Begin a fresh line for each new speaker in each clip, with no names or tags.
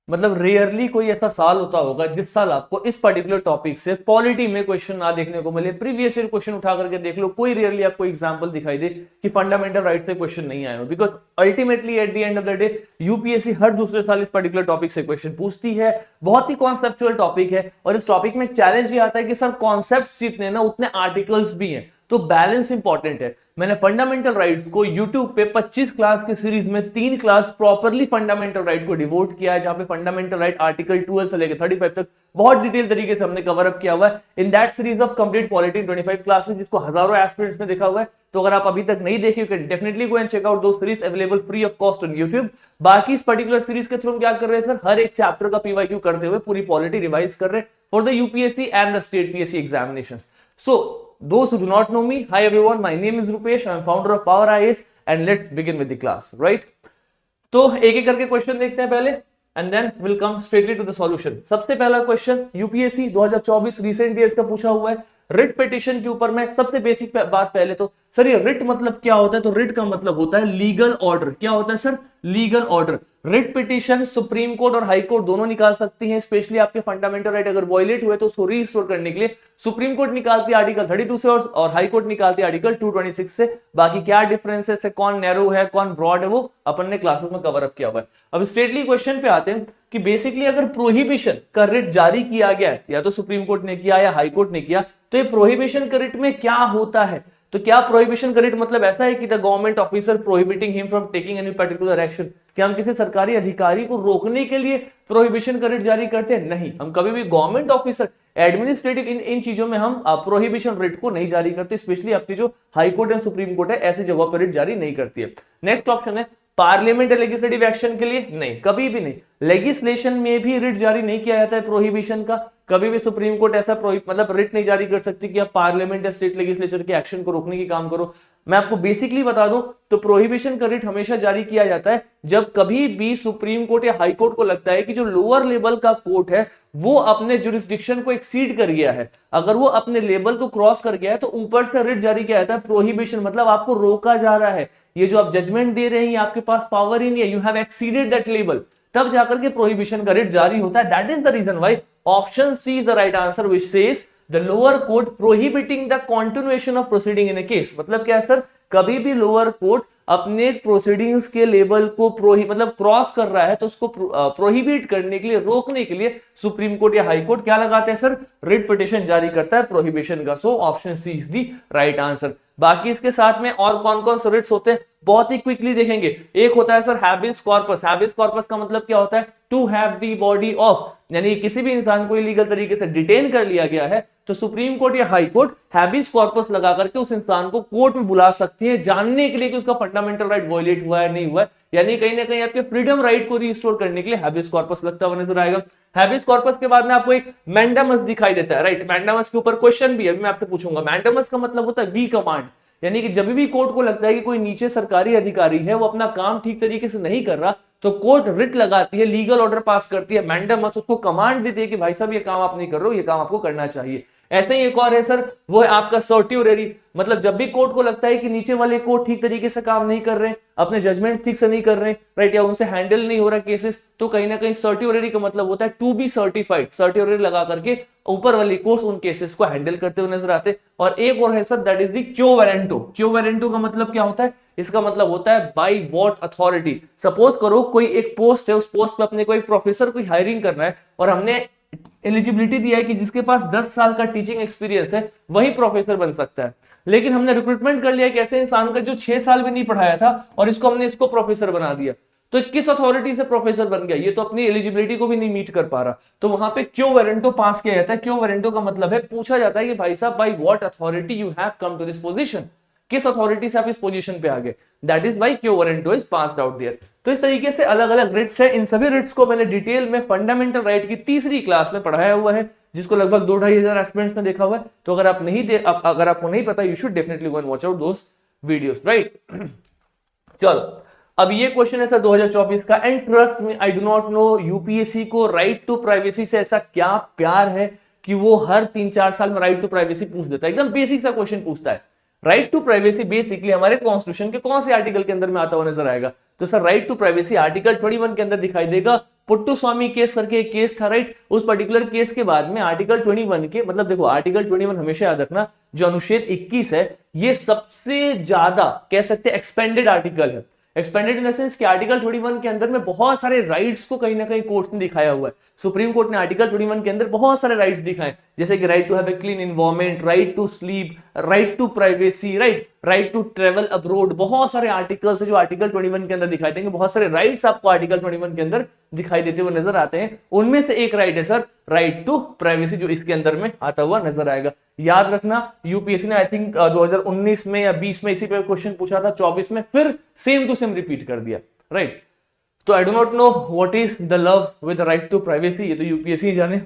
मतलब रेयरली कोई ऐसा साल होता होगा जिस साल आपको इस पर्टिकुलर टॉपिक से पॉलिटी में क्वेश्चन ना देखने को मिले। प्रीवियस ईयर क्वेश्चन उठा करके देख लो, कोई रेयरली आपको एग्जांपल दिखाई दे कि फंडामेंटल राइट से क्वेश्चन नहीं आए हो। Because ultimately at the end of the day UPSC हर दूसरे साल इस पर्टिकुलर टॉपिक से क्वेश्चन पूछती है। बहुत ही कॉन्सेप्चुअल टॉपिक है और इस टॉपिक में चैलेंज ये आता है कि सर कॉन्सेप्ट जितने ना उतने आर्टिकल्स भी हैं, तो बैलेंस इंपॉर्टेंट है। मैंने फंडामेंटल राइट्स को यूट्यूब पे 25 क्लास की सीरीज में 3 क्लास प्रॉपरली फंडामेंटल राइट को डिवोट किया है, जहां पे फंडामेंटल राइट आर्टिकल 12 से लेकर 35 तक बहुत डिटेल तरीके से हमने कवर अप किया हुआ है in that series of complete polity 25 classes, जिसको हजारों एस्पिरेंट्स ने देखा हुआ है। तो अगर आप अभी तक नहीं देखे, you can definitely go and check out दो series, available free of cost on YouTube. बाकी इस पर्टिकुलर सीरीज के थ्रू हम क्या कर रहे हैं सर, हर एक चैप्टर का पीवाईक्यू करते हुए पूरी पॉलिटी रिवाइज कर रहे हैं for the UPSC and the state PSC examinations. So, those who do not know me, hi everyone, my name is Rupesh, I am founder of Power IAS and let's begin with the class, right? तो एक एक करके question देखते हैं पहले and then will come straightly to the solution. सबसे पहला question UPSC 2024 recent years का पूछा हुआ है रिट पिटिशन के ऊपर में। सबसे बेसिक बात पहले तो सर ये रिट मतलब क्या होता है, तो रिट का मतलब होता है लीगल ऑर्डर। क्या होता है sir, legal order. Writ petition supreme court और हाई कोर्ट दोनों निकाल सकती हैं, स्पेशली आपके फंडामेंटल राइट अगर वायलेट हुए तो उसको रीस्टोर करने के लिए सुप्रीम कोर्ट निकालती है आर्टिकल 32 से और हाई कोर्ट निकालती है आर्टिकल 226 से। बाकी क्या डिफरेंसेस है, कौन नैरो है कौन ब्रॉड है, वो अपन ने क्लासेस में कवर अप किया हुआ है। अब स्ट्रेटली क्वेश्चन पे आते हैं कि बेसिकली अगर प्रोहिबिशन का रिट जारी किया गया है, या तो सुप्रीम कोर्ट ने किया या हाई कोर्ट ने किया, तो ये प्रोहिबिशन का रिट में क्या होता है। तो क्या प्रोहिबिशन का रिट मतलब ऐसा है कि the government officer prohibiting him from taking any particular action, कि हम किसी सरकारी अधिकारी को रोकने के लिए प्रोहिबिशन का रिट जारी करते हैं? नहीं, हम कभी भी गवर्नमेंट ऑफिसर एडमिनिस्ट्रेटिव इन चीजों में हम प्रोहिबिशन रिट को नहीं जारी करते, स्पेशली आपकी जो हाई कोर्ट है सुप्रीम कोर्ट है ऐसी जगह पर रिट जारी नहीं करती है। नेक्स्ट ऑप्शन है पार्लियामेंट लेजिस्लेटिव एक्शन के लिए, नहीं कभी भी नहीं। लेजिस्लेशन में भी रिट जारी नहीं किया जाता है प्रोहिबिशन का, कभी भी सुप्रीम कोर्ट ऐसा मतलब रिट नहीं जारी कर सकती कि आप पार्लियामेंट या स्टेट लेजिस्लेचर के एक्शन को रोकने की काम करो। मैं आपको बेसिकली बता दूं तो प्रोहिबिशन का रिट हमेशा जारी किया जाता है जब कभी भी सुप्रीम कोर्ट या हाई कोर्ट को लगता है कि जो लोअर लेवल का कोर्ट है वो अपने जुरिस्डिक्शन को एक्सीड कर गया है। अगर वो अपने लेवल को क्रॉस कर गया है तो ऊपर से रिट जारी किया जाता है प्रोहिबिशन, मतलब आपको रोका जा रहा है, ये जो आप जजमेंट दे रहे हैं आपके पास पावर ही नहीं है, you have exceeded that level, तब जाकर के प्रोहिबिशन का रिट जारी होता है। That is the reason why option C is the right answer which says the lower court prohibiting the continuation of proceeding in a case. मतलब क्या है सर, कभी भी लोअर कोर्ट अपने प्रोसीडिंग्स के लेवल को मतलब क्रॉस कर रहा है तो उसको प्रोहिबिट करने के लिए, रोकने के लिए सुप्रीम कोर्ट या हाई कोर्ट क्या लगाते हैं सर, रिट पिटिशन जारी करता है प्रोहिबिशन का। So option C is the right answer. बाकी इसके साथ में और कौन कौन से रिट्स होते हैं बहुत ही क्विकली देखेंगे। एक होता है sir habeas corpus. Habeas corpus का मतलब क्या होता है, to have the body of, यानी किसी भी इंसान को इलीगल तरीके से डिटेन कर लिया गया है तो सुप्रीम कोर्ट या हाई कोर्ट हैबिस कॉर्पस लगा करके उस इंसान को कोर्ट में बुला सकती है जानने के लिए कि उसका फंडामेंटल राइट वायलेट हुआ है नहीं हुआ है, यानी कहीं ना कहीं आपके फ्रीडम राइट को रिस्टोर करने के लिए हैबिस कॉर्पस लगता हुआ नजर आएगा। हैबिस कॉर्पस के बाद में आपको एक मैंडामस दिखाई देता है, राइट। मैंडामस के ऊपर क्वेश्चन भी अभी मैं आपसे पूछूंगा। मैंडामस का मतलब होता है वी कमांड, यानी कि जब भी कोर्ट को लगता है कि कोई नीचे सरकारी अधिकारी है वो अपना काम ठीक तरीके से नहीं कर रहा तो कोर्ट रिट लगाती है, लीगल ऑर्डर पास करती है, मैंडामस उसको कमांड देती है कि भाई साहब ये काम आप नहीं कर रहे हो, ये काम आपको करना चाहिए। ऐसे ही एक और है सर, वो है आपका सर्ट्यूरेरी। मतलब जब भी कोर्ट को लगता है कि नीचे वाले कोर्ट ठीक तरीके से काम नहीं कर रहे, अपने जजमेंट्स ठीक से नहीं कर रहे, राइट, या उनसे हैंडल नहीं हो रहा केसेस, तो कहीं ना कहीं सर्ट्यूरेरी का मतलब होता है टू बी सर्टिफाइड। सर्ट्यूरेरी लगा करके ऊपर वाली कोर्ट उन केसेस को हैंडल करते हुए नजर आते। और एक और है सर, दैट इज द क्यो वारंटो। क्यो वारंटो का मतलब क्या होता है, इसका मतलब होता है बाय व्हाट अथॉरिटी। सपोज करो कोई एक पोस्ट है, उस पोस्ट पे अपने कोई प्रोफेसर को हायरिंग करना है और हमने एलिजिबिलिटी दिया है कि जिसके पास 10 साल का टीचिंग एक्सपीरियंस है वही प्रोफेसर बन सकता है, लेकिन हमने रिक्रूटमेंट कर लिया कि ऐसे इंसान का जो 6 साल भी नहीं पढ़ाया था और इसको प्रोफेसर बना दिया, तो किस अथॉरिटी से प्रोफेसर बन गया, ये तो अपनी एलिजिबिलिटी को भी नहीं मीट कर पा रहा। तो वहां पे क्यो वारंटो पास किया जाता है। क्यो वारंटो का मतलब है, पूछा जाता है कि भाई साहब by what authority you have come to this position, किस अथॉरिटी से आप इस पोजीशन पे आ गए, that is by quo warranto is passed out there. तो इस तरीके से अलग अलग रिट्स है। इन सभी रिट्स को मैंने डिटेल में फंडामेंटल राइट की तीसरी क्लास में पढ़ाया हुआ है, जिसको लगभग 2-2,500 एस्पिरेंट्स ने देखा हुआ है। तो अगर आपको नहीं पता, you should definitely go and watch out those videos, right. चलो अब ये क्वेश्चन है सर 2024 का, and trust me I do not no UPSC को राइट टू प्राइवेसी से ऐसा क्या प्यार है कि वो हर 3-4 साल में राइट टू प्राइवेसी पूछ देता है। एकदम बेसिक सा क्वेश्चन पूछता है। राइट टू प्राइवेसी बेसिकली हमारे कॉन्स्टिट्यूशन के कौन से आर्टिकल के अंदर में आता हुआ नजर आएगा, तो sir right to privacy article 21 के अंदर दिखाई देगा। पुट्टुस्वामी केस करके एक केस था, राइट। उस पर्टिकुलर केस के बाद में आर्टिकल 21 के, मतलब देखो आर्टिकल 21 हमेशा याद रखना, जो अनुच्छेद 21 है ये सबसे ज्यादा कह सकते हैं एक्सपेंडेड आर्टिकल है। एक्सपेंडेड इन द सेंस कि आर्टिकल 21 के अंदर में बहुत सारे राइट्स को कहीं ना कहीं कोर्ट ने दिखाया हुआ है। सुप्रीम कोर्ट ने आर्टिकल 21 के अंदर बहुत सारे राइट्स दिखाए, जैसे कि right to have a clean environment, right to sleep, right to privacy, right to travel abroad. बहुत सारे आर्टिकल्स है जो आर्टिकल 21 के अंदर दिखाई देंगे, बहुत सारे राइट्स आपको आर्टिकल 21 के अंदर दिखाई देते हुए नजर आते हैं। उनमें से एक राइट है सर राइट टू प्राइवेसी, जो इसके अंदर में आता हुआ नजर आएगा। याद रखना यूपीएससी ने आई थिंक 2019 में या 20 में इसी पे क्वेश्चन पूछा था, 24 में फिर सेम टू सेम रिपीट कर दिया, राइट। तो I do not know what is the love with right to privacy, ये तो यूपीएससी जाने।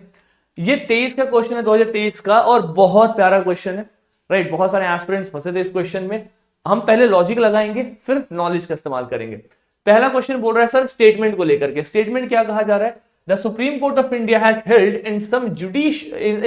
ये 23 का क्वेश्चन है 2023 का, और बहुत प्यारा क्वेश्चन है, राइट। बहुत सारे एस्पिरेंट्स फंसे थे इस क्वेश्चन में। हम पहले लॉजिक लगाएंगे फिर नॉलेज का इस्तेमाल करेंगे। पहला क्वेश्चन बोल रहा है सर स्टेटमेंट को लेकर के। स्टेटमेंट क्या कहा जा रहा है? The supreme court of India has held in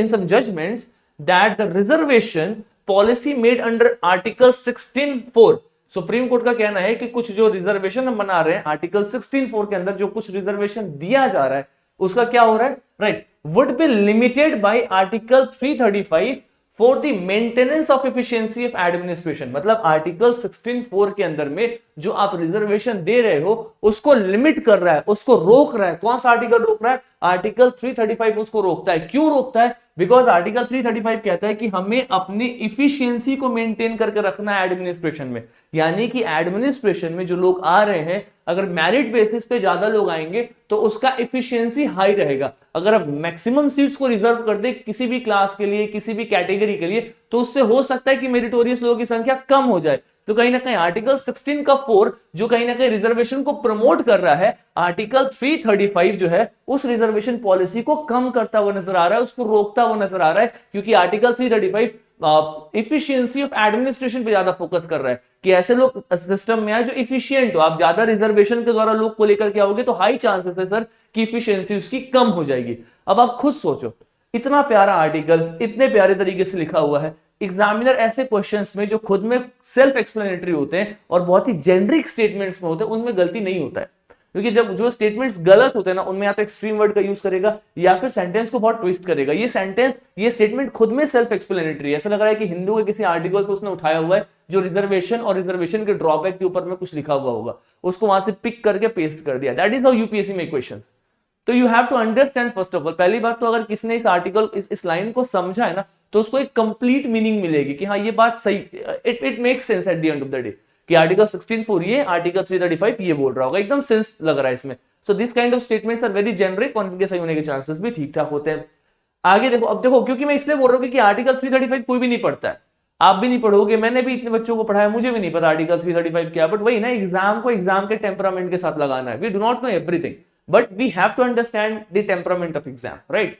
some judgments that the reservation policy made under article 16(4). Supreme court का कहना है कि कुछ जो रिजर्वेशन हम बना रहे हैं आर्टिकल 16(4) के अंदर, जो कुछ रिजर्वेशन दिया जा रहा है उसका क्या हो रहा है, right, would be limited by article 335 for the maintenance of efficiency of administration. मतलब आर्टिकल 16(4) के अंदर में जो आप रिजर्वेशन दे रहे हो उसको लिमिट कर रहा है, उसको रोक रहा है। कौन सा आर्टिकल रोक रहा है? आर्टिकल 335 उसको रोकता है। क्यों रोकता है? बिकॉज आर्टिकल 335 कहता है कि हमें अपनी इफिशियंसी को मेंटेन करके रखना है एडमिनिस्ट्रेशन में। यानी कि एडमिनिस्ट्रेशन में जो लोग आ रहे हैं, अगर मेरिट बेसिस पे ज्यादा लोग आएंगे तो उसका इफिशियंसी हाई रहेगा। अगर आप मैक्सिमम सीट्स को रिजर्व कर दे किसी भी क्लास के लिए, किसी भी कैटेगरी के लिए, तो उससे हो सकता है कि मेरिटोरियस लोगों की संख्या कम हो जाए। तो कहीं ना कहीं आर्टिकल 16 का 4 जो कहीं ना कहीं रिजर्वेशन को प्रमोट कर रहा है, आर्टिकल 335 जो है उस रिजर्वेशन पॉलिसी को कम करता हुआ नजर आ रहा है, उसको रोकता हुआ नजर आ रहा है। क्योंकि आर्टिकल 335 इफिशियंसी ऑफ एडमिनिस्ट्रेशन पे ज्यादा फोकस कर रहा है कि ऐसे लोग सिस्टम में आए जो इफिशियंट हो। आप ज्यादा रिजर्वेशन के द्वारा लोग को लेकर के आओगे तो हाई चांसेस है सर कि इफिशियंसी उसकी कम हो जाएगी। अब आप खुद सोचो, इतना प्यारा आर्टिकल इतने प्यारे तरीके से लिखा हुआ है, एग्जामिनर ऐसे क्वेश्चंस में जो खुद में सेल्फ एक्सप्लेनेटरी होते हैं और बहुत ही जेनरिक स्टेटमेंट्स में होते हैं उनमें गलती नहीं होता है। क्योंकि जब जो स्टेटमेंट्स गलत होते हैं ना, उनमें या तो एक्सट्रीम वर्ड का यूज करेगा या फिर सेंटेंस को बहुत ट्विस्ट करेगा। ये स्टेटमेंट खुद में सेल्फ एक्सप्लेनेटरी है। ऐसा लग रहा है कि हिंदू के किसी आर्टिकल को उसने उठाया हुआ है जो रिजर्वेशन और रिजर्वेशन के ड्रॉबैक के ऊपर में कुछ लिखा हुआ होगा, उसको वहां से पिक करके पेस्ट कर दिया। दैट इज हाउ यूपीएससी में क्वेश्चन। तो you have to understand first of all, पहली बात तो अगर किसी ने इस आर्टिकल इस लाइन को समझा है ना, तो उसको एक कंप्लीट मीनिंग मिलेगी कि हाँ ये बात सही, it makes sense at the end of the day कि आर्टिकल 16(4) ये, आर्टिकल 335 ये बोल रहा होगा, एकदम सेंस लग रहा है इसमें। So this kind of statements are very generic और इनके सही होने के चांसेस भी ठीक ठाक होते हैं। आगे देखो, अब देखो, क्योंकि मैं इसलिए बोल रहा हूँ कि आर्टिकल 335 कोई भी नहीं पढ़ता है, आप भी नहीं पढ़ोगे, मैंने भी इतने बच्चों को पढ़ाया, मुझे भी नहीं पता आर्टिकल 335 क्या। बट वही ना, एग्जाम को एग्जाम के टेम्परामेंट के साथ लगाना है। We do not know everything but we have to understand the temperament of exam, right.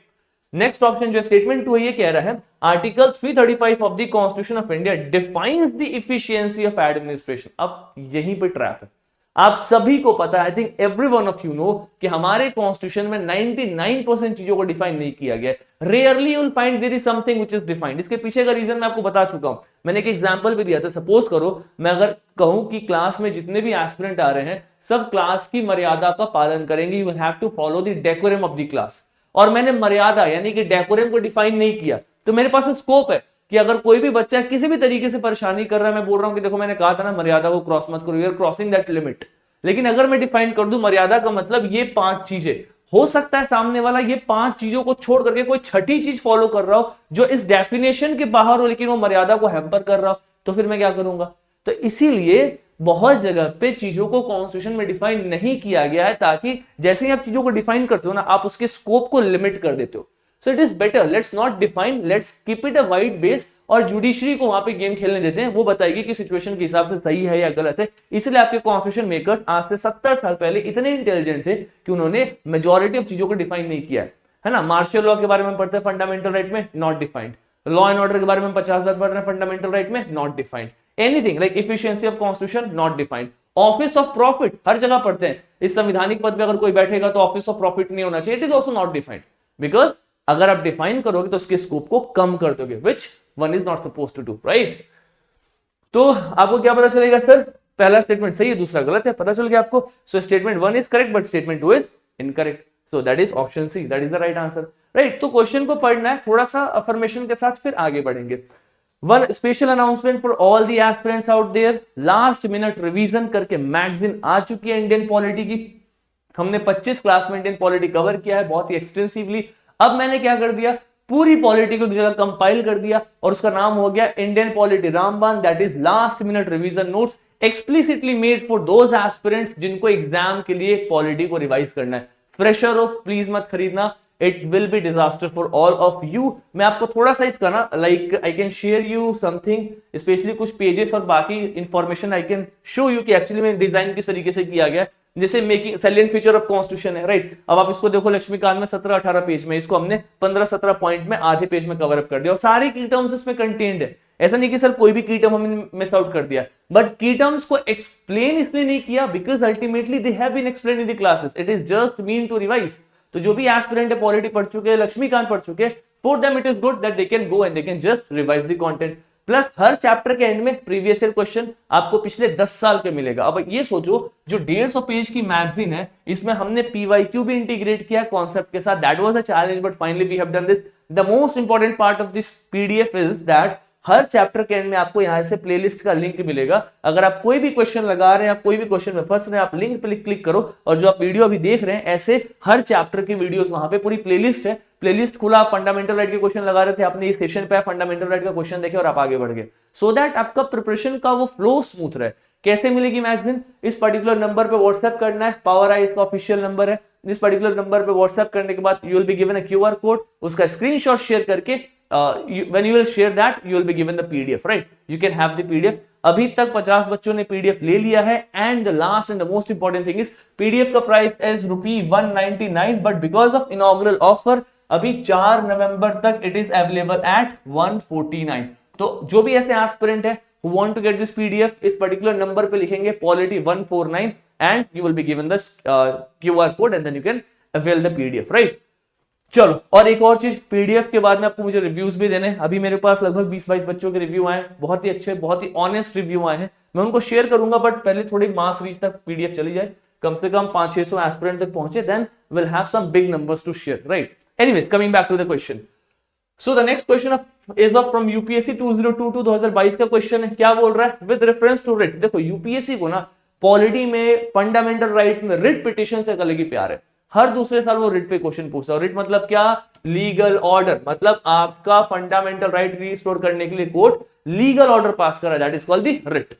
Next option जो स्टेटमेंट 2 है ये कह रहा है article 335 of the constitution of India defines the efficiency of administration. अब यहीं पे ट्रैप है, आप सभी को पता है, I think every one of you know कि हमारे कॉन्स्टिट्यूशन में 99% चीजों को डिफाइन नहीं किया गया है। Rarely you will find there is something which is defined. इसके पीछे का रीजन मैं आपको बता चुका हूं, मैंने एक एग्जांपल भी दिया था। सपोज करो मैं अगर कहूं कि क्लास में जितने भी एस्पिरेंट आ रहे हैं सब क्लास की मर्यादा का पालन करेंगे, you will have to follow the decorum of the class, और मैंने मर्यादा यानी कि डेकोरम को डिफाइन नहीं किया, तो मेरे पास स्कोप है कि अगर कोई भी बच्चा किसी भी तरीके से परेशानी कर रहा है, मैं बोल रहा हूं कि देखो मैंने कहा था ना मर्यादा को क्रॉस मत करो, you are crossing that limit. लेकिन अगर मैं डिफाइन कर दूं मर्यादा का मतलब ये 5 चीजें, हो सकता है सामने वाला ये 5 चीजों को छोड़ करके कोई छठी चीज फॉलो कर रहा हो जो इस डेफिनेशन के बाहर हो, लेकिन वो मर्यादा को हैम्पर कर रहा हो, तो फिर मैं क्या करूंगा। तो इसीलिए बहुत जगह पे चीजों को कॉन्स्टिट्यूशन में डिफाइन नहीं किया गया है, ताकि जैसे ही आप चीजों को डिफाइन करते हो ना, आप उसके स्कोप को लिमिट कर देते हो। So it is better let's not define, let's keep it a wide base, और जुडिशरी को वहां पे गेम खेलने देते हैं, वो बताएगी कि सिचुएशन के हिसाब से सही है या गलत है। इसलिए आपके कॉन्स्टिट्यूशन मेकर्स आज से 70 साल पहले इतने इंटेलिजेंट थे कि उन्होंने मेजॉरिटी ऑफ चीजों को डिफाइन नहीं किया है ना। मार्शल लॉ के बारे में पढ़ते हैं फंडामेंटल राइट में, not defined. Law and order के बारे में 50 बार पढ़ रहे हैं फंडामेंटल राइट में, not defined. Anything like efficiency of constitution, not defined. Office of profit हर जगह पढ़ते हैं, इस संवैधानिक पद पे अगर कोई बैठेगा तो ऑफिस ऑफ प्रॉफिट नहीं होना चाहिए, it is also not defined. Because अगर आप डिफाइन करोगे तो उसके स्कोप को कम कर दोगे, which one is not suppose to do, right. तो आपको क्या पता चलेगा सर, पहला स्टेटमेंट सही है दूसरा गलत है, पता चल गया आपको। So statement 1 is correct but statement 2 is incorrect, so that is option C, that is the right answer, right. तो क्वेश्चन को पढ़ना है थोड़ा सा अफर्मेशन के साथ, फिर आगे बढ़ेंगे। One special announcement for all the aspirants out there, last minute revision करके मैगजीन आ चुकी है इंडियन पॉलिटी की। हमने 25 क्लास में इंडियन पॉलिटी कवर किया है बहुत ही एक्सटेंसिवली। अब मैंने क्या कर दिया, पूरी पॉलिटी को एक जगह कंपाइल कर दिया और उसका नाम हो गया Indian polity Ramban, that is last minute revision notes explicitly made for those aspirants जिनको एग्जाम के लिए पॉलिटी को रिवाइज करना है। फ्रेशर हो प्लीज मत खरीदना, it will be disaster for all of you. मैं आपको थोड़ा सा इसका ना like I can share you something, specially कुछ पेजेस और बाकी information I can show you कि एक्चुअली में डिजाइन किस तरीके से किया गया। जैसे making salient feature of constitution है, राइट। अब आप इसको देखो लक्ष्मीकांत में 17-18 पेज में, इसको हमने 15-17 पॉइंट में आधे पेज में कवर अप कर दिया और सारे की टर्म्स इसमें कंटेन्ड है। ऐसा नहीं कि सर कोई भी की टर्म हमने मिस आउट कर दिया, बट की टर्म्स को एक्सप्लेन इसलिए नहीं किया because ultimately they have been explained in the classes, it is just mean to revise. तो जो भी एस्पिरेंट है पॉलिटी पढ़ चुके हैं, लक्ष्मीकांत पढ़ चुके हैं, for them it is good that they can go and they can just revise the content. Plus her chapter के एंड में प्रीवियस ईयर क्वेश्चन आपको पिछले 10 साल के मिलेगा। अब ये सोचो जो 150 पेज की मैगजीन है, इसमें हमने पीवाईक्यू भी इंटीग्रेट किया कॉन्सेप्ट के साथ, that was a challenge but finally we have done this. The most important part of this PDF is that हर चैप्टर के एंड में आपको यहां से प्लेलिस्ट का लिंक मिलेगा। अगर आप कोई भी क्वेश्चन लगा रहे हैं, आप कोई भी क्वेश्चन में फंस रहे हैं, आप लिंक पे क्लिक करो और जो आप वीडियो अभी देख रहे हैं ऐसे हर चैप्टर की वीडियोस वहां पे पूरी प्लेलिस्ट है। प्लेलिस्ट खुला, आप फंडामेंटल राइट के क्वेश्चन लगा रहे थे, आपने इस सेशन पे फंडामेंटल राइट का क्वेश्चन देखे और आप आगे बढ़ गए, सो दैट आपका प्रिपरेशन का वो फ्लो स्मूथ रहे। कैसे मिलेगी मैगजीन? इस पर्टिकुलर नंबर पे व्हाट्सएप करना है, पावर आई इसका ऑफिशियल नंबर है। इस पर्टिकुलर नंबर पे व्हाट्सएप करने के बाद you will be given a QR code, उसका स्क्रीनशॉट शेयर करके when you will share that you will be given the PDF, right? You can have the PDF. अभी तक 50 बच्चों ने PDF ले लिया है and the last and the most important thing is PDF का price is ₹199 but because of inaugural offer अभी 4 नवंबर तक it is available at 149। तो जो भी ऐसे एस्पिरेंट है who want to get this PDF इस पर्टिकुलर नंबर पे लिखेंगे polity 149 and you will be given the QR code and then you can avail the PDF, right? चलो, और एक और चीज, पीडीएफ के बाद में आपको मुझे रिव्यूज भी देने हैं। अभी मेरे पास लगभग 20-22 बच्चों के रिव्यू आए, बहुत ही अच्छे, बहुत ही ऑनेस्ट रिव्यू आए हैं। मैं उनको शेयर करूंगा बट पहले थोड़ी मास रीच तक पीडीएफ चली जाए, कम से कम 500-600 एस्पिरेंट तक पहुंचे, then will have some big numbers to share, right? Anyways, coming back to the question. So the next question is from UPSC 2022 का क्वेश्चन है। क्या बोल रहा है? With reference to writ. देखो यूपीएससी को ना पॉलिटी में फंडामेंटल राइट में रिट पिटिशन से अलग ही प्यार है। हर दूसरे साल वो रिट पे क्वेश्चन पूछता है। रिट मतलब क्या? लीगल ऑर्डर, मतलब आपका फंडामेंटल राइट रिस्टोर करने के लिए कोर्ट लीगल ऑर्डर पास कर रहा है, that is called the writ.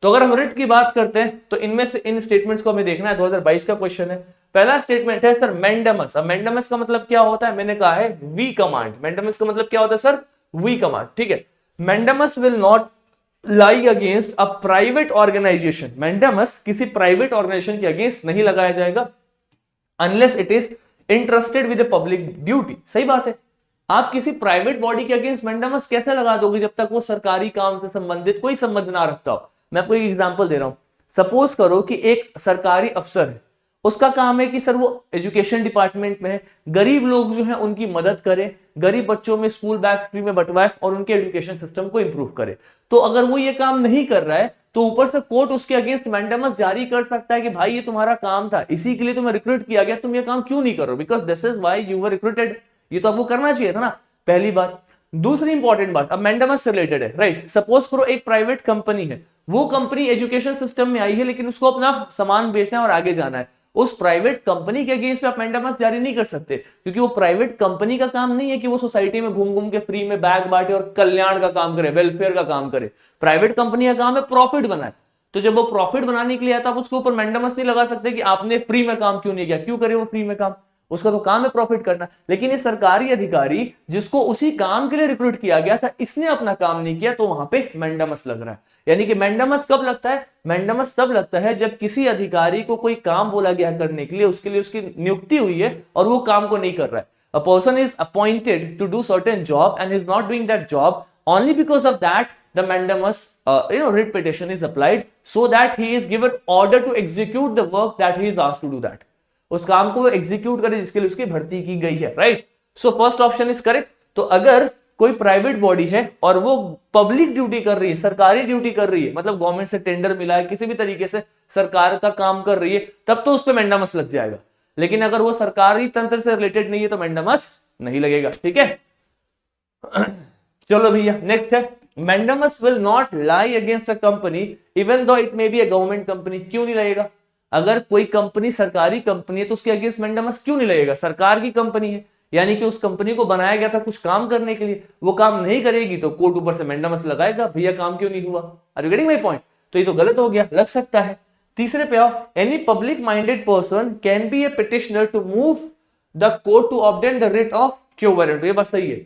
तो अगर हम रिट की बात करते हैं तो इनमें से इन स्टेटमेंट्स को हमें देखना है। 2022 का क्वेश्चन है। पहला स्टेटमेंट है सर मैंडेमस। अब मैंडेमस का मतलब क्या होता है? मैंने कहा है वी कमांड। मैंडेमस का मतलब क्या होता है सर? वी कमांड, ठीक है। Mandamus will not lie against a private organization. Mandamus किसी प्राइवेट ऑर्गेनाइजेशन के अगेंस्ट नहीं लगाया जाएगा unless it is interested with public duty. सही बात है। आप किसी प्राइवेट बॉडी के अगेंस्ट मैंडेमस कैसे लगा दोगे जब तक वो सरकारी काम से संबंधित कोई संबंध ना रखता हो? मैं आपको एक एग्जांपल दे रहा हूं। सपोज करो कि एक सरकारी अफसर है, उसका काम है कि सर वो एजुकेशन डिपार्टमेंट में है, गरीब लोग जो है उनकी मदद करे, गरीब बच्चों में स्कूल बैग फ्री में बंटवाए और उनके एजुकेशन सिस्टम को इंप्रूव करे। तो अगर वो ये काम नहीं कर रहा है तो ऊपर से कोर्ट उसके अगेंस्ट मैंडेमस जारी कर सकता है कि भाई ये तुम्हारा काम था, इसी के लिए तुम्हें रिक्रूट किया गया, तुम ये काम क्यों नहीं करो? Because this is why you were recruited. ये तो आपको करना चाहिए था ना, पहली बात। दूसरी इंपॉर्टेंट बात, अब मैंडेमस से रिलेटेड है, राइट? सपोज करो एक प्राइवेट कंपनी है, वो कंपनी एजुकेशन सिस्टम में आई है लेकिन उसको अपना सामान बेचना है और आगे जाना है। उस प्राइवेट कंपनी के अगेंस्ट पे आप मैंडेमस जारी नहीं कर सकते क्योंकि वो प्राइवेट कंपनी का काम नहीं है कि वो सोसाइटी में घूम घूम के फ्री में बैग बांटे और कल्याण का काम करे, वेलफेयर का काम करे। प्राइवेट कंपनी का काम है प्रॉफिट बनाए। तो जब वो प्रॉफिट बनाने के लिए आता है, आप उसके ऊपर मैंडेमस नहीं लगा सकते कि आपने फ्री में काम क्यों नहीं किया। क्यों करे वो फ्री में काम? उसका तो काम है प्रॉफिट करना। लेकिन ये सरकारी अधिकारी जिसको उसी काम के लिए रिक्रूट किया गया था, इसने अपना काम नहीं किया, तो वहां पे मैंडेमस लग रहा है। यानी कि मैंडेमस कब लगता है? मैंडेमस तब लगता है जब किसी अधिकारी को कोई काम बोला गया करने के लिए, उसके लिए उसकी नियुक्ति हुई है और वो काम को नहीं कर रहा है। A person is appointed to do certain job and is not doing that job. Only because of that, the mandamus, writ petition is applied so that he is given order to execute the work that he is asked to do that. उस काम को वो execute करे जिसके लिए उसकी भर्ती की गई है, right? So first option is correct. तो अगर कोई प्राइवेट बॉडी है और वो पब्लिक ड्यूटी कर रही है, सरकारी ड्यूटी कर रही है, मतलब गवर्नमेंट से टेंडर मिला है, किसी भी तरीके से सरकार का काम कर रही है, तब तो उस पर मैंडेमस लग जाएगा। लेकिन अगर वो सरकारी तंत्र से रिलेटेड नहीं है तो मैंडामस नहीं लगेगा। ठीक है, चलो भैया नेक्स्ट है, mandamus will not lie against a company even though it may be a government company. क्यों नहीं लगेगा? अगर कोई कंपनी सरकारी कंपनी है तो उसके अगेंस्ट मैंडामस क्यों नहीं लगेगा? सरकार की कंपनी है, यानी कि उस कंपनी को बनाया गया था कुछ काम करने के लिए, वो काम नहीं करेगी तो कोर्ट ऊपर से मैंडामस लगाएगा, भैया काम क्यों नहीं हुआ। Are you getting my point? तो ये तो गलत हो गया, लग सकता है। तीसरे पे आओ, any public minded person can be a petitioner to move the court to obtain the writ of quo warrant. ये बात सही है,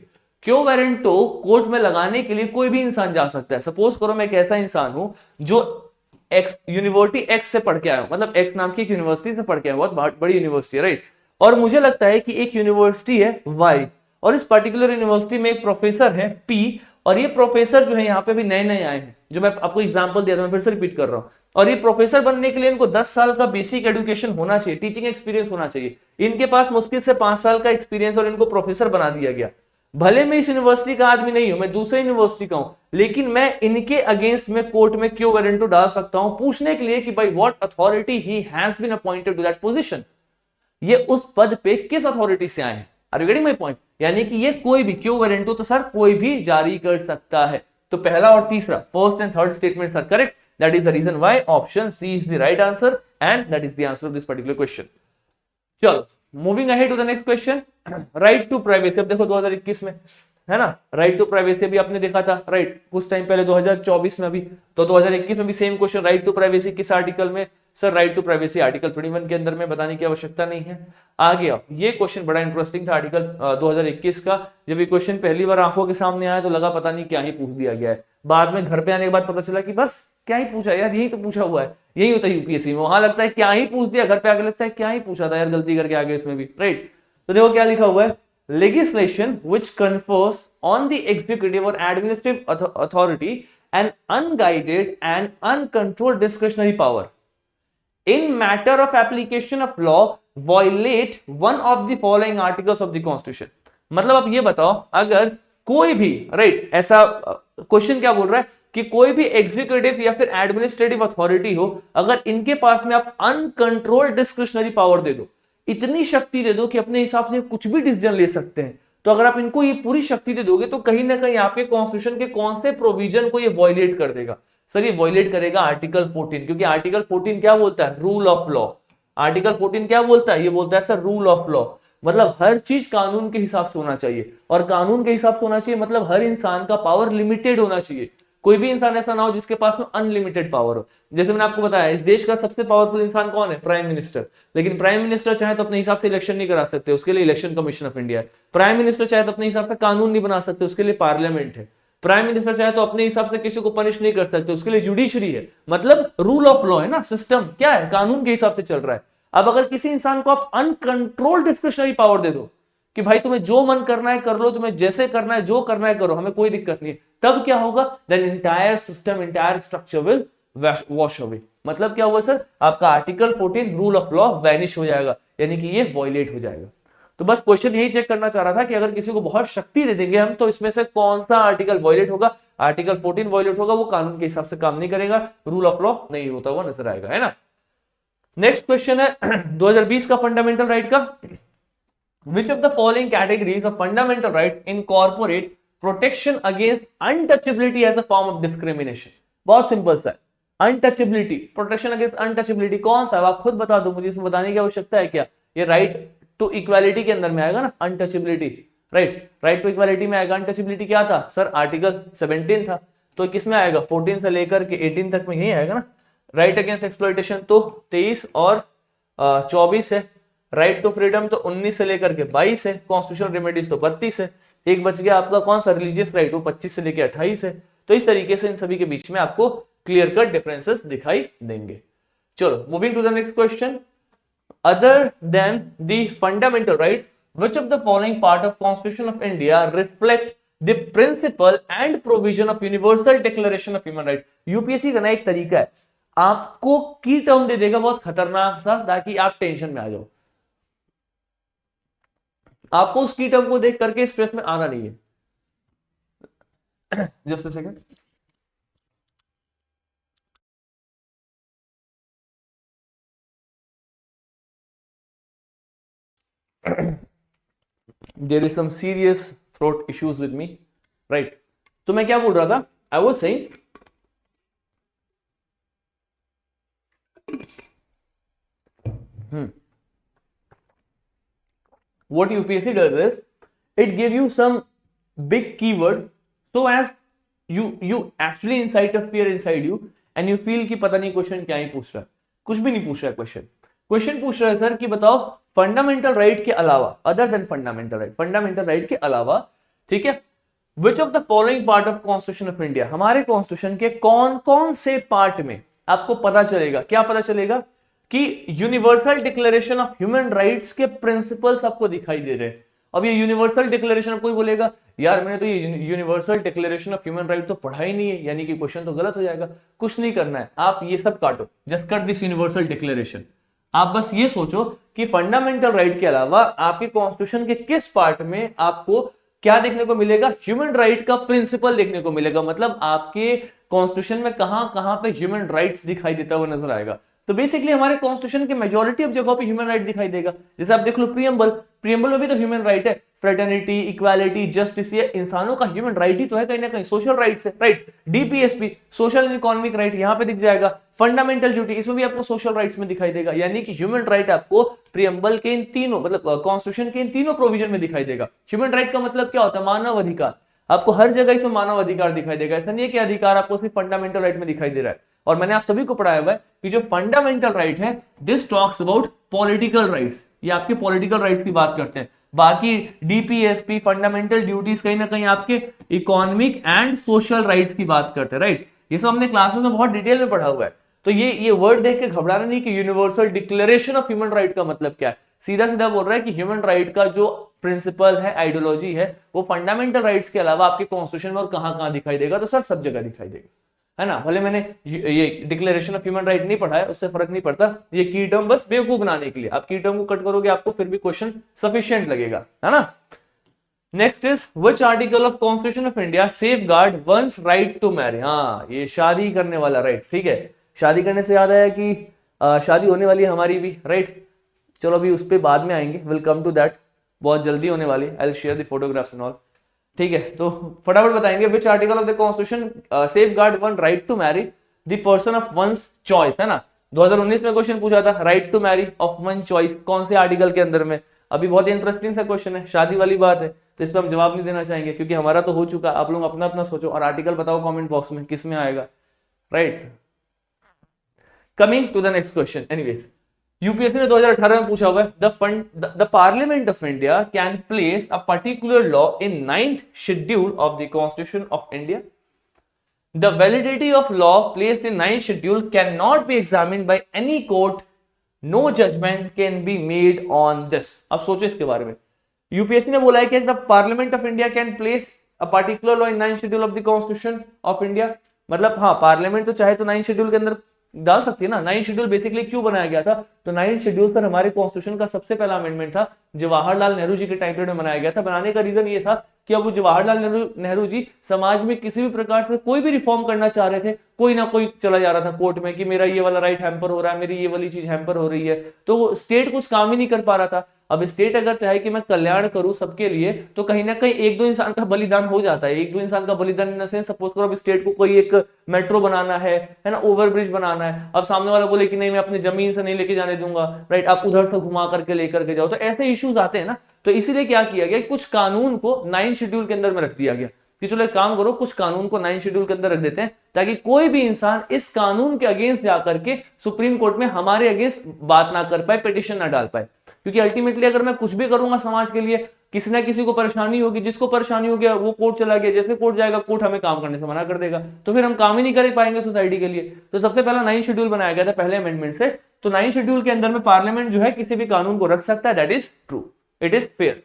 क्यो वारंटो कोर्ट में लगाने के लिए कोई भी इंसान जा सकता है। सपोज करो मैं एक ऐसा इंसान हूं जो एक्स यूनिवर्सिटी एक्स से पढ़ के आया हूं, मतलब एक्स नाम की एक यूनिवर्सिटी से पढ़ के आया, बहुत बड़ी यूनिवर्सिटी है, राइट। और मुझे लगता है कि एक यूनिवर्सिटी है वाई, और इस पर्टिकुलर यूनिवर्सिटी में एक प्रोफेसर है पी, और ये प्रोफेसर जो है यहाँ पे भी नए नए आए हैं, जो मैं आपको एग्जांपल दिया था, मैं फिर से रिपीट कर रहा हूं। और ये प्रोफेसर बनने के लिए इनको 10 साल का बेसिक एजुकेशन होना चाहिए, टीचिंग एक्सपीरियंस होना चाहिए। इनके पास मुश्किल से 5 साल का एक्सपीरियंस और इनको प्रोफेसर बना दिया गया। भले मैं इस यूनिवर्सिटी का आदमी नहीं हूं, मैं दूसरे यूनिवर्सिटी का हूं, लेकिन मैं इनके अगेंस्ट में कोर्ट में क्यों वारंटो डाल सकता हूं, पूछने के लिए कि भाई what authority he has been appointed to that position, ये उस पद पे किस अथॉरिटी से आए हैं। Are you getting my point? यानी कि ये कोई भी क्यों वारंटो तो सर कोई भी जारी कर सकता है। तो पहला और तीसरा, first and third statement are correct, that is the reason why option C is the right answer and that is the answer of this particular question. चलो moving ahead to the next question, right to privacy. अब देखो 2021 में है ना, right to privacy भी आपने देखा था, राइट, कुछ टाइम पहले 2024 में, अभी तो 2021 में भी same question, right to privacy किस आर्टिकल में? Sir right to privacy article 21 के अंदर में, बताने की आवश्यकता नहीं है। आगे आओ, ये क्वेश्चन बड़ा इंटरेस्टिंग था आर्टिकल 2021 का। जब ये क्वेश्चन पहली बार आंखों के सामने आया तो लगा पता नहीं क्या ही पूछ दिया गया है, बाद में घर पे आने के बाद पता चला कि बस क्या ही पूछा यार, यही तो पूछा हुआ है। यही होता है यूपीएससी में, वहां लगता है क्या ही पूछ दिया, घर पे आके लगता है क्या ही पूछा था यार, गलती करके आगे इसमें भी, राइट। तो देखो क्या लिखा हुआ है, legislation which confers on the executive or administrative authority an unguided and uncontrolled discretionary power in matter of application of law violate one of the following articles of the constitution। मतलब आप ये बताओ, अगर कोई भी, राइट, ऐसा question क्या बोल रहा है कि कोई भी एग्जीक्यूटिव या फिर एडमिनिस्ट्रेटिव अथॉरिटी हो, अगर इनके पास में आप अनकंट्रोल्ड डिस्क्रिशनरी पावर दे दो, इतनी शक्ति दे दो कि अपने हिसाब से कुछ भी डिसीजन ले सकते हैं, तो अगर आप इनको ये पूरी शक्ति दे दोगे तो कहीं ना कहीं आपके कॉन्स्टिट्यूशन के कौन से प्रोविजन को ये वॉयलेट कर देगा? सर ये वॉयलेट करेगा आर्टिकल 14, क्योंकि आर्टिकल 14 क्या बोलता है? Rule of law. आर्टिकल 14 क्या बोलता है? ये बोलता है सर रूल ऑफ लॉ, मतलब हर चीज कानून के हिसाब से होना चाहिए, और कानून के हिसाब से होना चाहिए मतलब हर इंसान का पावर लिमिटेड होना चाहिए। कोई भी इंसान ऐसा ना हो जिसके पास में अनलिमिटेड पावर हो। जैसे मैंने आपको बताया, इस देश का सबसे पावरफुल इंसान कौन है? Prime minister. लेकिन प्राइम मिनिस्टर चाहे तो अपने हिसाब से इलेक्शन नहीं करा सकते, उसके लिए इलेक्शन कमीशन ऑफ इंडिया है। प्राइम मिनिस्टर चाहे तो अपने हिसाब से कानून नहीं बना सकते, उसके लिए पार्लियामेंट है। प्राइम मिनिस्टर चाहे तो अपने हिसाब से किसी को पनिश नहीं कर सकते, उसके लिए जुडिशरी है। मतलब रूल ऑफ लॉ है ना, सिस्टम क्या है? कानून के हिसाब से चल रहा है। अब अगर किसी इंसान को आप अनकंट्रोल्ड डिस्क्रिशनरी पावर दे दो कि भाई तुम्हें जो मन करना है कर लो, तुम्हें जैसे करना है जो करना है करो, हमें कोई दिक्कत नहीं है, तब क्या होगा? Then entire system, entire structure will wash away. मतलब क्या हुआ सर? आपका article 14 rule of law vanish हो जाएगा, यानी कि ये वॉयलेट हो जाएगा। तो बस क्वेश्चन यही चेक करना चाह रहा था कि अगर किसी को बहुत शक्ति दे देंगे हम, तो इसमें से कौन सा आर्टिकल वॉयलेट होगा? आर्टिकल 14 वॉयलेट होगा, वो कानून के हिसाब से काम नहीं करेगा, रूल ऑफ लॉ नहीं होता हुआ नजर आएगा, है ना। नेक्स्ट क्वेश्चन है 2020 का फंडामेंटल राइट का, which of the following categories of fundamental rights incorporate protection against untouchability as a form of discrimination? बहुत सिंपल सा है, अनटचेबिलिटी, प्रोटेक्शन अगेंस्ट अनटचेबिलिटी कौन सा है? आप खुद बता दो मुझे, इसमें बताने की आवश्यकता है क्या? ये राइट टू इक्वालिटी के अंदर में आएगा ना, untouchability, right, right to equality में आएगा। अनटचेबिलिटी क्या था सर? आर्टिकल 17 था, तो किसमें आएगा? 14 से लेकर के 18 तक में यही आएगा ना। राइट अगेंस्ट एक्सप्लॉइटेशन तो 23 और 24 है। राइट टू फ्रीडम तो 19 से लेकर के 22 है। कॉन्स्टिट्यूशनल रेमेडीज तो 32 है। एक बच गया आपका कौन सा? रिलीजियस राइट, वो 25 से लेकर 28 है। तो इस तरीके से इन सभी के बीच में आपको क्लियर कट डिफरेंसेस दिखाई देंगे। चलो moving to the next question, other than the fundamental rights which of the following part of constitution of India reflect the principle and provision of universal declaration of human right? UPSC का ना एक तरीका है, आपको की term दे देगा बहुत खतरनाक सा, ताकि आप टेंशन में आ जाओ। आपको उस की टर्म को देख करके स्ट्रेस में आना नहीं है। Just a second. There is some serious throat issues with me, right. तो मैं क्या बोल रहा था, I was saying what UPSC does is it give you some big keyword so as you actually incite a fear inside you and you feel कि पता नहीं question क्या ही पूछ रहा है, कुछ भी नहीं पूछ रहा है क्वेश्चन पूछ रहा है सर कि बताओ फंडामेंटल राइट के अलावा, अदर देन फंडामेंटल राइट के अलावा, ठीक है, which of the following part of constitution of India, हमारे कॉन्स्टिट्यूशन के कौन कौन से पार्ट में आपको पता चलेगा, क्या पता चलेगा कि universal declaration of human rights के प्रिंसिपल्स आपको दिखाई दे रहे हैं। अब ये यूनिवर्सल डिक्लेरेशन, कोई बोलेगा यार मैंने तो ये universal declaration of human right तो पढ़ा ही नहीं है, यानी कि क्वेश्चन तो गलत हो जाएगा। कुछ नहीं करना है, आप ये सब काटो, just cut this universal declaration. आप बस ये सोचो कि फंडामेंटल राइट के अलावा आपके कॉन्स्टिट्यूशन के किस पार्ट में आपको क्या देखने को मिलेगा, ह्यूमन राइट का प्रिंसिपल देखने को मिलेगा। मतलब आपके कॉन्स्टिट्यूशन में कहां कहां पे ह्यूमन राइट्स दिखाई देता हुआ नजर आएगा। तो बेसिकली हमारे कॉन्स्टिट्यूशन के मेजॉरिटी ऑफ जगहों पे ह्यूमन राइट दिखाई देगा। जैसे आप देख लो प्रियम्बल में भी तो ह्यूमन राइट है, फ्रेटर्निटी, इक्वालिटी, जस्टिस, ये इंसानों का ह्यूमन राइट ही तो है कहीं ना कहीं, सोशल राइट्स है, right. DPSP, social and economic right, यहां पे दिख जाएगा। फंडामेंटल ड्यूटी, इसमें भी आपको सोशल राइट्स में दिखाई देगा। यानी कि ह्यूमन राइट आपको प्रियम्बल के इन तीनों, मतलब कॉन्स्टिट्यूशन के इन तीनों प्रोविजन में दिखाई देगा। ह्यूमन राइट का मतलब क्या होता है, मानव अधिकार। आपको हर जगह इसमें मानव अधिकार दिखाई देगा। ऐसा नहीं है कि अधिकार आपको सिर्फ फंडामेंटल राइट में दिखाई दे रहा है। और मैंने आप सभी को पढ़ाया हुआ है कि जो फंडामेंटल राइट है, this talks about political rights, ये आपके पॉलिटिकल राइट्स की बात करते हैं। बाकी डीपीएसपी, फंडामेंटल ड्यूटीज कहीं ना कहीं आपके इकोनॉमिक एंड सोशल राइट्स की बात करते हैं, राइट। ये सब हमने क्लासेस में बहुत डिटेल में पढ़ा हुआ है। तो ये वर्ड देख के घबराना नहीं कि universal declaration of human right का मतलब क्या है। सीधा सीधा बोल रहा है कि ह्यूमन राइट का जो प्रिंसिपल है, आइडियोलॉजी है, वो फंडामेंटल राइट्स के अलावा आपके कॉन्स्टिट्यूशन में और कहां कहां दिखाई देगा, तो सर सब जगह दिखाई देगा, है ना। भले मैंने ये डिक्लेरेशन ऑफ ह्यूमन राइट नहीं पढ़ा है, उससे फर्क नहीं पड़ता। ये की टर्म बस बेवकूफ बनाने के लिए, आप की टर्म को कट करोगे आपको फिर भी क्वेश्चन सफिशिएंट लगेगा, है ना। Next is which article of constitution of India safeguard one's right to marry. हाँ, ये शादी करने वाला राइट, ठीक है। शादी करने से याद आया कि शादी होने वाली है हमारी भी, राइट। चलो अभी उस पर बाद में आएंगे, विल कम टू दैट, बहुत जल्दी होने वाली है। I will share the photographs and all, ठीक है। तो फटाफट बताएंगे which article of the constitution safeguard one right to marry the person of one's choice, है ना। 2019 में क्वेश्चन पूछा था, right to marry of one choice, कौन से आर्टिकल के अंदर में। अभी बहुत इंटरेस्टिंग सा क्वेश्चन है, शादी वाली बात है, तो इस पर हम जवाब नहीं देना चाहेंगे क्योंकि हमारा तो हो चुका। आप लोग अपना अपना सोचो और आर्टिकल बताओ कमेंट बॉक्स में किस में आएगा, right. Coming to the next question, anyways, UPSC ने 2018 में पूछा हुआ है, the parliament of India can place a particular law in 9th schedule of the constitution of India. The validity of law placed in 9th schedule can not be examined by any court, no judgment can be made on this. अब सोचो इसके बारे में। UPSC ने बोला है कि the parliament of India can place a particular law in 9th schedule of the constitution of India. मतलब हाँ, पार्लियामेंट तो चाहे तो 9th शेड्यूल के अंदर डाल सकती है ना। 9th शेड्यूल बेसिकली क्यों बनाया गया था, तो 9th शेड्यूल सर हमारे कॉन्स्टिट्यूशन का सबसे पहला अमेंडमेंट था, जवाहरलाल नेहरू जी के टाइम पीरियड में बनाया गया था। बनाने का रीजन ये था कि अब जवाहरलाल नेहरू जी समाज में किसी भी प्रकार से कोई भी रिफॉर्म करना चाह रहे थे, कोई ना कोई चला जा रहा था कोर्ट में कि मेरा ये वाला राइट हैम्पर हो रहा है, मेरी ये वाली चीज हैम्पर हो रही है, तो स्टेट कुछ काम ही नहीं कर पा रहा था। अब स्टेट अगर चाहे कि मैं कल्याण करूं सबके लिए, तो कहीं ना कहीं एक दो इंसान का बलिदान हो जाता है। एक दो इंसान का बलिदान इन सेंस, सपोज करो अब स्टेट को कोई एक मेट्रो बनाना है ना, ओवरब्रिज बनाना है। अब सामने वाला बोले कि नहीं मैं अपनी जमीन से नहीं लेके जाने दूंगा, राइट, आप उधर से घुमा करके लेकर के जाओ, तो ऐसे इश्यूज आते हैं ना। तो इसीलिए क्या किया गया, कुछ कानून को 9th शेड्यूल के अंदर में रख दिया गया कि चलो एक काम करो, कुछ कानून को 9th शेड्यूल के अंदर रख देते हैं ताकि कोई भी इंसान इस कानून के अगेंस्ट जाकर के सुप्रीम कोर्ट में हमारे अगेंस्ट बात ना कर पाए, पिटिशन ना डाल पाए। क्योंकि अल्टीमेटली अगर मैं कुछ भी करूंगा समाज के लिए, किसी ना किसी को परेशानी होगी, जिसको परेशानी हो गया वो कोर्ट चला गया, जैसे कोर्ट जाएगा कोर्ट हमें काम करने से मना कर देगा, तो फिर हम काम ही नहीं कर पाएंगे सोसाइटी के लिए। तो सबसे पहला 9th शेड्यूल बनाया गया था पहले अमेंडमेंट से। तो 9th शेड्यूल के अंदर में पार्लियामेंट जो है किसी भी कानून को रख सकता है, that is true, it is fair.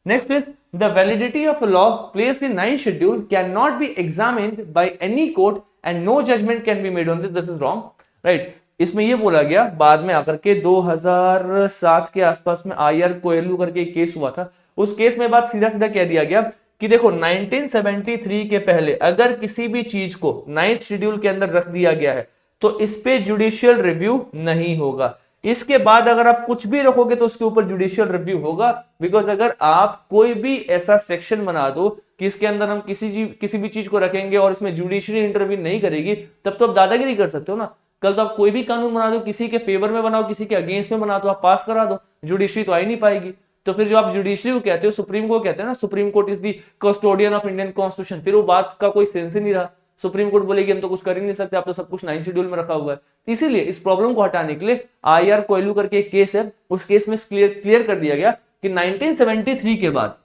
Next is the validity of a law placed in 9th schedule cannot be examined by any court and no judgment can be made on this. This is wrong, right? इसमें ये बोला गया बाद में आकर के 2007 के आसपास में आईआर कोयलू करके एक केस हुआ था। उस केस में बात सीधा सीधा कह दिया गया कि देखो 1973 के पहले अगर किसी भी चीज को 9th शेड्यूल के अंदर रख दिया गया है तो इस पे जुडिशियल रिव्यू नहीं होगा। इसके बाद अगर आप कुछ भी रखोगे तो उसके ऊपर जुडिशियल रिव्यू होगा। बिकॉज अगर आप कोई भी ऐसा सेक्शन बना दो कि इसके अंदर हम किसी भी चीज को रखेंगे और इसमें जुडिशरी इंटरव्यू नहीं करेगी, तब तो आप दादागिरी कर सकते हो ना। कल तो आप कोई भी कानून बना दो, किसी के फेवर में बनाओ, किसी के अगेंस्ट में बना दो, आप पास करा दो, जुडिशरी तो आ ही नहीं पाएगी। तो फिर जो आप जुडिशरी को कहते हो, सुप्रीम को कहते हैं ना, supreme court is the custodian of Indian constitution, फिर वो बात का कोई सेंस ही नहीं रहा। सुप्रीम कोर्ट बोलेगी हम तो कुछ कर ही नहीं सकते, आप तो सब कुछ 9 शेड्यूल में रखा हुआ है। इसीलिए इस प्रॉब्लम को हटाने के लिए आईआर कोयलू करके एक केस है, उस केस में क्लियर कर दिया गया कि 1973 के बाद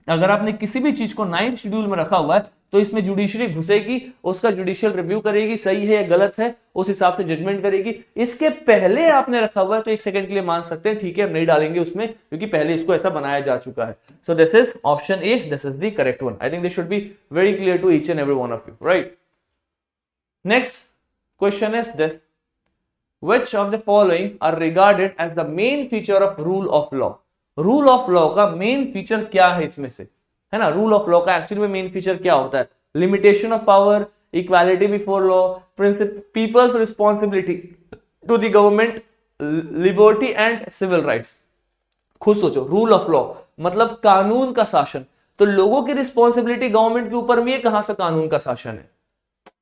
अगर आपने किसी भी चीज को 9th शेड्यूल में रखा हुआ है तो इसमें जुडिशरी घुसेगी, उसका जुडिशियल रिव्यू करेगी, सही है या गलत है, उस हिसाब से जजमेंट करेगी। इसके पहले आपने रखा हुआ है तो एक सेकंड के लिए मान सकते हैं ठीक है, हम नहीं डालेंगे उसमें क्योंकि पहले इसको ऐसा बनाया जा चुका है। So this is option A, this is the correct one. I think this should be very clear to each and every one of you, right. Next question is this, which of the following are regarded as the main feature of rule of law? Rule of law का main feature क्या है इसमें से, है ना। Rule of law का actually में main feature क्या होता है? Limitation of power, equality before law, people's responsibility to the government, liberty and civil rights. खुद सोचो, रूल ऑफ लॉ मतलब कानून का शासन, तो लोगों की रिस्पॉन्सिबिलिटी गवर्नमेंट के ऊपर में, ये कहां से कानून का शासन है?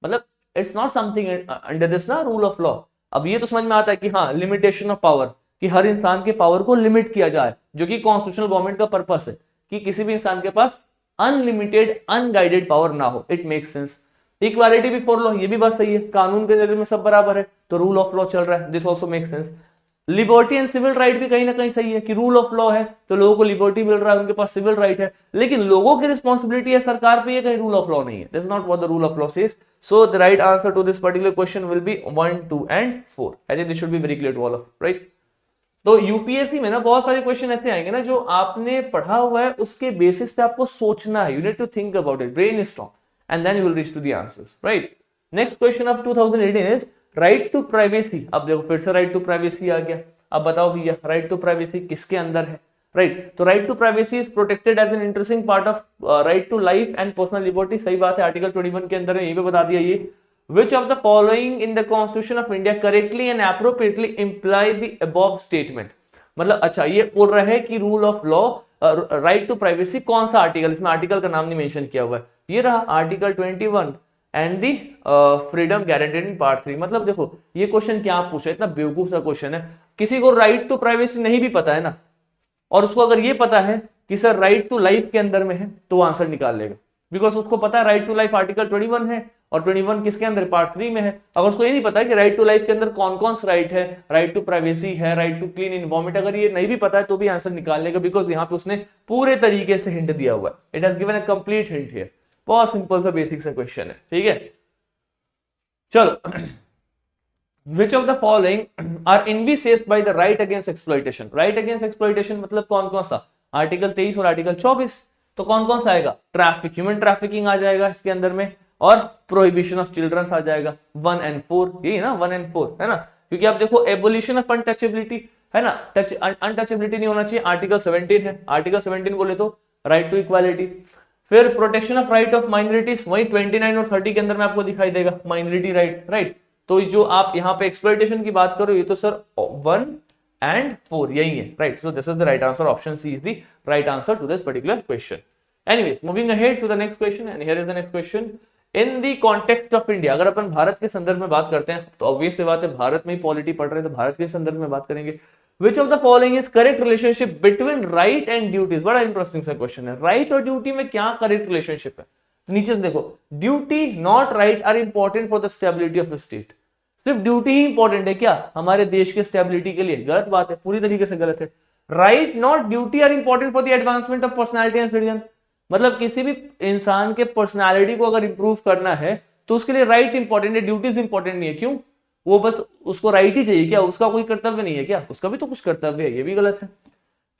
मतलब it's not something under this ना रूल ऑफ लॉ। अब ये तो समझ में आता है कि हाँ, लिमिटेशन ऑफ पावर, कि हर इंसान के पावर को लिमिट किया जाए, जो कि कॉन्स्टिट्यूशनल गवर्नमेंट का पर्पस है कि किसी भी इंसान के पास अनलिमिटेड अनगाइडेड पावर ना हो। It makes sense. Equality before law, ये भी बात सही है, कानून के नजर में सब बराबर है, तो रूल ऑफ लॉ चल रहा है, this also makes sense. Liberty and civil right भी कहीं ना कहीं सही है कि रूल ऑफ लॉ है तो लोगों को लिबर्टी मिल रहा है, उनके पास सिविल राइट है, लेकिन लोगों की रिस्पॉन्सिबिलिटी है सरकार पे, ये कहीं रूल ऑफ लॉ नहीं है। This is not what the rule of law says. So the right answer to this particular question will be 1, 2 and 4। I think this should be very clear to all of, right. तो UPSC में ना बहुत सारे question ऐसे आएंगे ना, जो आपने पढ़ा हुआ है उसके बेसिस पे आपको सोचना है, you need to think about it, brainstorm, and then you will reach to the answers, right. Next question of 2018 is right to privacy. अब देखो फिर से राइट टू प्राइवेसी आ गया। अब बताओ भैया, राइट टू प्राइवेसी किसके अंदर है, राइट। तो right to privacy is protected as an interesting part of right to life and personal liberty. सही बात है, आर्टिकल 21 के अंदर है, यही पे बता दिया ये। Which of the following in the Constitution of India correctly and appropriately imply the above statement? मतलब अच्छा, ये बोल रहा है कि rule of law, right to privacy, कौन सा आर्टिकल, इसमें आर्टिकल का नाम नहीं मेंशन किया हुआ है, ये रहा article 21 and the freedom guaranteed in part 3। मतलब देखो ये क्वेश्चन क्या पूछा है, इतना बेवकूफ सा क्वेश्चन है। किसी को राइट टू प्राइवेसी नहीं भी पता है ना, और उसको अगर ये पता है कि सर राइट टू लाइफ के अंदर में है, तो वो आंसर निकाल लेगा, बिकॉज उसको पता है राइट टू लाइफ आर्टिकल 21 है और 21 किसके अंदर, पार्ट 3 में है। अगर उसको ये नहीं पता है कि राइट टू लाइफ के अंदर कौन कौन सा राइट है, राइट टू प्राइवेसी है, राइट टू क्लीन एनवायरनमेंट, अगर ये नहीं भी पता है तो भी आंसर निकाल लेगा, बिकॉज यहाँ पे उसने पूरे तरीके से हिंट दिया हुआ है। It has given a complete hint here. बहुत सिंपल सा बेसिक सा क्वेश्चन है, ठीक है। चलो, Which of the following are envisaged by the right against exploitation? Right against exploitation मतलब कौन कौन सा, आर्टिकल 23 और आर्टिकल 24। तो कौन कौन सा आएगा? ट्रैफिक, ह्यूमन ट्रैफिकिंग आ जाएगा इसके अंदर में, और प्रोहिबिशन ऑफ चिल्ड्रंस आ जाएगा 1 and 4, यही ना 1 and 4 है ना। क्योंकि आप देखो एबोलिशन ऑफ अनटचेबिलिटी है ना, अनटचेबिलिटी नहीं होना चाहिए, आर्टिकल 17 है। आर्टिकल 17 बोले तो राइट टू इक्वालिटी। फिर protection of right of minorities, वही 29 और 30 के अंदर में आपको दिखाई देगा माइनॉरिटी राइट, राइट। तो जो आप यहाँ पे एक्सप्लॉइटेशन की बात करो, ये तो सर 1 and 4 यही है, right. So this is the right answer, option C is the right answer to this particular question. Anyways, moving ahead to the next question, and here is the next question. In the context of India, अगर अपन भारत के संदर्भ में बात करते हैं तो obvious सी बात है, भारत में ही पॉलिटी पढ़ रहे हैं तो भारत के संदर्भ में बात करेंगे। Which of the following is correct relationship between right and duties? बड़ा इंटरेस्टिंग सा क्वेश्चन है, राइट और ड्यूटी में क्या करेक्ट रिलेशनशिप है। नीचे से देखो, duty not right are important for the stability of state. सिर्फ ड्यूटी ही इंपॉर्टेंट है क्या हमारे देश के स्टेबिलिटी के लिए? गलत बात है, पूरी तरीके से गलत है। Right not duty are important for the advancement of personality and citizen. मतलब किसी भी इंसान के पर्सनैलिटी को अगर इंप्रूव करना है तो उसके लिए राइट इंपॉर्टेंट है, ड्यूटीज इंपॉर्टेंट नहीं है। क्यों? वो बस उसको राइट ही चाहिए क्या? उसका कोई कर्तव्य नहीं है क्या? उसका भी तो कुछ कर्तव्य है, ये भी गलत है।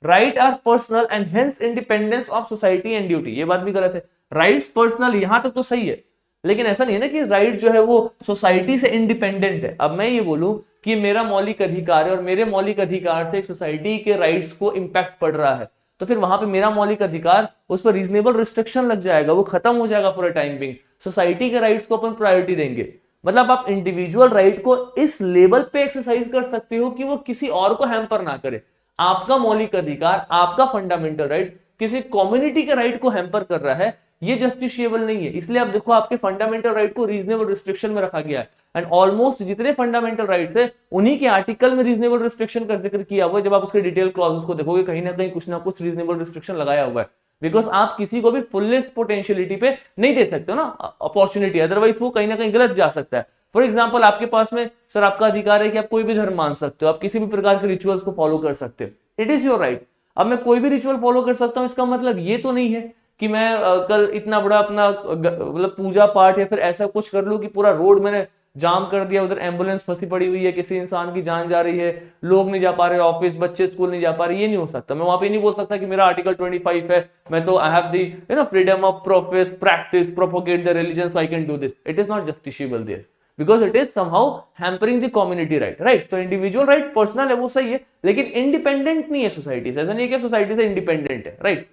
Right are personal and hence independence of society and duty, ये बात भी गलत है। राइट्स पर्सनल, यहां तक तो सही है, लेकिन ऐसा नहीं है ना कि राइट जो है वो सोसाइटी से इंडिपेंडेंट है। अब मैं ये बोलूं कि मेरा मौलिक अधिकार है और मेरे मौलिक अधिकार से सोसाइटी के राइट्स को इंपैक्ट पड़ रहा है, तो फिर वहां पे मेरा मौलिक अधिकार, उस पर रीजनेबल रिस्ट्रिक्शन लग जाएगा, वो खत्म हो जाएगा for a time being. Society के राइट्स को अपन प्रायोरिटी देंगे, मतलब आप इंडिविजुअल राइट को इस लेवल पे एक्सरसाइज कर सकते हो कि वो किसी और को हैम्पर ना करे। आपका मौलिक अधिकार, आपका फंडामेंटल राइट किसी कम्युनिटी के राइट को हैम्पर कर रहा है, ये जस्टिशिएबल नहीं है। इसलिए आप देखो आपके फंडामेंटल राइट को रीजनेबल रिस्ट्रिक्शन में रखा गया है, एंड ऑलमोस्ट जितने फंडामेंटल राइट्स है उन्हीं के आर्टिकल में रीजनेबल रिस्ट्रिक्शन का जिक्र किया हुआ है। जब आप उसके डिटेल क्लॉजेस को देखोगे कहीं ना कहीं कुछ ना कुछ रीजनेबल रिस्ट्रिक्शन लगाया हुआ है, बिकॉज आप किसी को भी फुलेस्ट पोटेंशियलिटी पे नहीं दे सकते हो ना अपॉर्चुनिटी, अदरवाइज वो कहीं ना कहीं गलत जा सकता है। फॉर एग्जाम्पल आपके पास में सर आपका अधिकार है कि आप कोई भी धर्म मान सकते हो, आप किसी भी प्रकार के रिचुअल्स को फॉलो कर सकते हो, इट इज योर राइट। अब मैं कोई भी रिचुअल फॉलो कर सकता हूं, इसका मतलब ये तो नहीं है कि मैं कल इतना बड़ा अपना मतलब पूजा पाठ या फिर ऐसा कुछ कर लूं कि पूरा रोड मैंने जाम कर दिया, उधर एम्बुलेंस फंसी पड़ी हुई है, किसी इंसान की जान जा रही है, लोग नहीं जा पा रहे ऑफिस, बच्चे स्कूल नहीं जा पा रहे, ये नहीं हो सकता। मैं वहां पे नहीं बोल सकता कि मेरा आर्टिकल 25 है, मैं तो I have the you know freedom of profess practice propagate the religion so I can do this. It is not justiciable there because it is somehow hampering the community right. Right, तो individual right personal है वो सही है, लेकिन independent नहीं है society से। ऐसा नहीं है कि सोसाइटी से इंडिपेंडेंट है। राइट,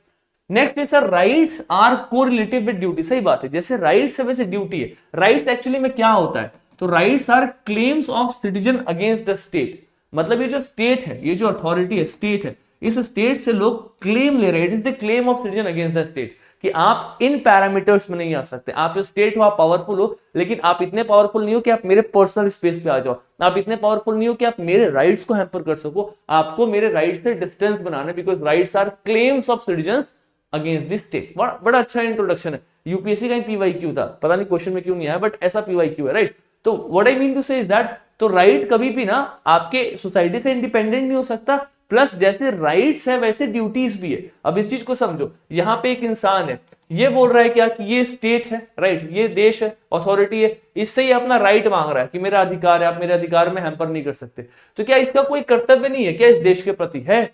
नेक्स्ट है sir rights are correlative with duty. सही बात है, जैसे राइट्स है वैसे ड्यूटी है। राइट्स एक्चुअली में क्या होता है, तो rights are claims of citizen against the state. मतलब ये जो स्टेट है, ये जो अथॉरिटी है स्टेट है, इस स्टेट से लोग क्लेम ले रहे हैं। It is the claim of citizen against the state कि आप इन पैरामीटर्स में नहीं आ सकते। आप स्टेट हो, आप पावरफुल हो, लेकिन आप इतने पावरफुल नहीं हो कि आप मेरे पर्सनल स्पेस पे आ जाओ। आप इतने पावरफुल नहीं हो कि आप मेरे राइट्स को हैम्पर कर सको। आपको मेरे राइट्स से डिस्टेंस बनाना है, because rights are claims of citizen against the state. बड़ा अच्छा इंट्रोडक्शन है। यूपीएससी का पीवाईक्यू था, पता नहीं क्वेश्चन में क्यों नहीं आया, बट ऐसा पीवाईक्यू है। राइट, तो व्हाट आई मीन टू से इज दैट, तो राइट कभी भी ना आपके सोसाइटी से इंडिपेंडेंट नहीं हो सकता। प्लस जैसे राइट्स है वैसे ड्यूटीज भी है। अब इस चीज को समझो, यहां पे एक इंसान है, ये बोल रहा है क्या कि ये स्टेट है, राइट, ये देश है, अथॉरिटी है, इससे ये अपना राइट मांग रहा है कि मेरा अधिकार है, आप मेरे अधिकार में हैम्पर नहीं कर सकते। तो क्या इसका कोई कर्तव्य नहीं है क्या इस देश के प्रति? है,